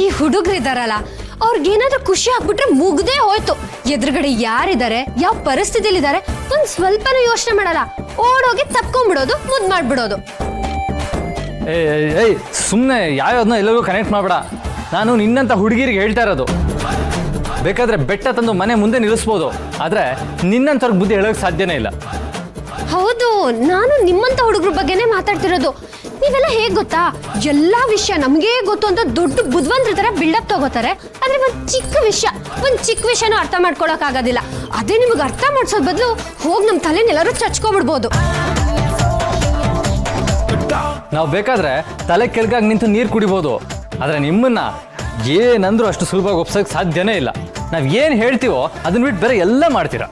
ಈ ಹುಡುಗರಿದಾರಲ್ಲ ಅವ್ರಿಗೇನಾದ್ರೂ ಖುಷಿ ಆಗ್ಬಿಟ್ರೆ ಮುಗ್ದೇ ಹೋಯ್ತು. ಎದುರುಗಡೆ ಯಾರಿದ್ದಾರೆ, ಯಾವ ಪರಿಸ್ಥಿತಿಲಿ ಇದ್ದಾರೆ ಒಂದ್ ಸ್ವಲ್ಪನೂ ಯೋಚನೆ ಮಾಡಲ್ಲ. ಓಡೋಗಿ ತಪ್ಕೊಂಡ್ಬಿಡೋದು, ಮುದ್ ಮಾಡ್ಬಿಡೋದು. ಏಯ್ ಸುಮ್ಮನೆ ಯಾವ್ಯಾವ್ದನ್ನ ಎಲ್ಲರಿಗೂ ಕನೆಕ್ಟ್ ಮಾಡಬೇಡ. ನಾನು ನಿನ್ನಂತ ಹುಡುಗಿರಿಗೆ ಹೇಳ್ತಾ ಇರೋದು. ಬೇಕಾದ್ರೆ ಬೆಟ್ಟ ತಂದು ಮನೆ ಮುಂದೆ ನಿಲ್ಲಿಸ್ಬೋದು, ಆದ್ರೆ ನಿನ್ನಂತವ್ರಿಗೆ ಬುದ್ಧಿ ಹೇಳೋಕೆ ಸಾಧ್ಯನೇ ಇಲ್ಲ. ಹೌದು, ನಾನು ನಿಮ್ಮಂತ ಹುಡುಗರ ಬಗ್ಗೆನೇ ಮಾತಾಡ್ತಿರೋದು. ನೀವೆಲ್ಲ ಹೇಗ್ ಗೊತ್ತಾ, ಎಲ್ಲಾ ವಿಷಯ ನಮ್ಗೇ ಗೊತ್ತು ಅಂತ ದೊಡ್ಡ ಬುದ್ಧಿವಂತರ ತರ ಬಿಲ್ಡಪ್ ತಗೋತಾರೆ. ಆದ್ರೆ ಒಂದ್ ಚಿಕ್ಕ ವಿಷಯನೂ ಅರ್ಥ ಮಾಡ್ಕೊಳಕ್ ಆಗೋದಿಲ್ಲ. ಅದೇ ನಿಮಗೆ ಅರ್ಥ ಮಾಡ್ಸೋದ್ ಬದಲು ಹೋಗಿ ನಮ್ ತಲೆನೆಲ್ಲರೂ ಚಚ್ಕೊಬಿಡ್ಬೋದು. ನಾವು ಬೇಕಾದ್ರೆ ತಲೆ ಕೆಳಗಾಗಿ ನಿಂತು ನೀರು ಕುಡಿಬೋದು, ಆದ್ರೆ ನಿಮ್ಮನ್ನ ಏನಂದ್ರೂ ಅಷ್ಟು ಸುಲಭವಾಗಿ ಒಪ್ಸೋಕೆ ಸಾಧ್ಯನೇ ಇಲ್ಲ. ನಾವ್ ಏನ್ ಹೇಳ್ತೀವೋ ಅದನ್ನ ಬಿಟ್ಟು ಬೇರೆ ಎಲ್ಲ ಮಾಡ್ತೀರಾ.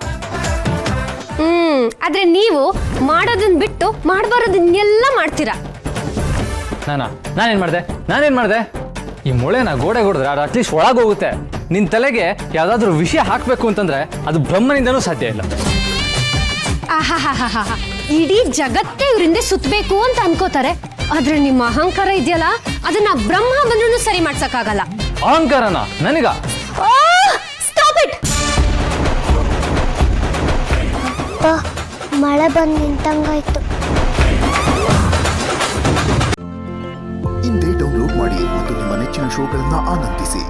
ಆದ್ರೆ ನೀವು ಮಾಡೋದನ್ನ ಬಿಟ್ಟು ಮಾಡಬಾರದನ್ನೆಲ್ಲ ಮಾಡ್ತೀರಾ. ನಾನೇನ್ ಮಾಡ್ದೆ? ಈ ಮೊಳೆನ ಗೋಡೆ ಹೊಡೆದ್ರೆ ಅದು ಅಟ್ಲೀಸ್ಟ್ ಒಳಗೋಗುತ್ತೆ. ನಿನ್ ತಲೆಗೆ ಯಾವ್ದಾದ್ರು ವಿಷಯ ಹಾಕ್ಬೇಕು ಅಂತಂದ್ರೆ ಅದು ಬ್ರಹ್ಮನಿಂದನೂ ಸಾಧ್ಯ ಇಲ್ಲ. ಆಹಾಹಾಹಾ, ಇಡೀ ಜಗತ್ತೇ ಇವರಿಂದ ಸುತ್ತಬೇಕು ಅಂತ ಅನ್ಕೋತಾರೆ. ಆದ್ರೆ ನಿಮ್ಮ ಅಹಂಕಾರ ಇದೆಯಲ್ಲ, ಅದನ್ನ ಬ್ರಹ್ಮ ಬಂದ್ರೂ ಸರಿ ಮಾಡ್ಸಕ್ಕಾಗಲ್ಲ. ಅಹಂಕಾರನ ನನಗ? Stop it. ಮಳೆ ಬಂದು ನಿಂತಂಗಾಯ್ತು. ಇಂದೇ ಡೌನ್ಲೋಡ್ ಮಾಡಿ ಮತ್ತು ನಿಮ್ಮ ನೆಚ್ಚಿನ ಶೋಗಳನ್ನ ಆನಂದಿಸಿ.